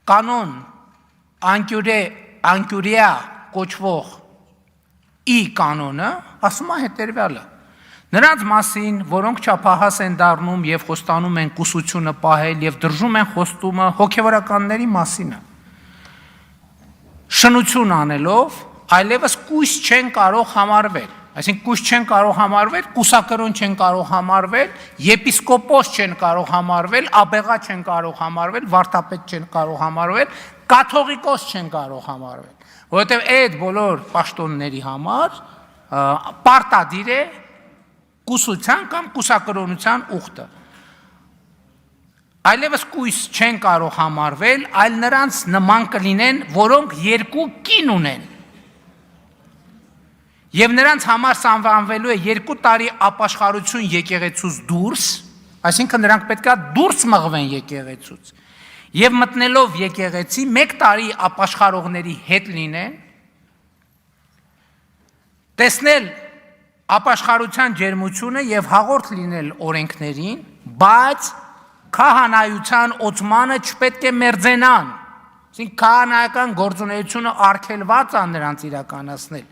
կանոն անկյուրիա կոչվող ի կանոնը ասում է հետևյալը. նրանց մասին, որոնք չափահաս են դառնում եւ խոստանում են կուսությունը պահել եւ դրժում են խոստումը հոգեվորականների մասին, շնություն անելով, այլևս կույս չեն կարող համարվել, այսինքն կույս չեն կարող համարվել, կուսակրոն չեն կարող համարվել, եպիսկոպոս չեն կարող համարվել, աբեղա չեն կարող համարվել, վարդապետ չեն կարող համարվել, կաթողիկոս չեն կարող համարվել, որովհետեւ այդ բոլոր պաշտոնների համար պարտադիր է կուսության կամ կուսակրոնության ուխտը։ Այլևս կույս չեն կարող համարվել, այլ նրանց նման կլինեն, որոնք երկու կին ունեն։ Եվ նրանց համար սանվանվելու է 2 տարի ապաշխարություն եկեղեցուց դուրս, այսինքն նրանք պետք է դուրս մղվեն եկեղեցուց։ Եվ մտնելով եկեղեցի 1 տարի ապաշխարողների հետ լինեն, տեսնել ապաշխարության ջերմությունը եւ հաղորդ լինել օրենքներին, բայց քահանայության օծմանը չպետք է մերձենան։ Այսինքն քահանայական գործունեությունը արգելված է նրանց իրականացնել։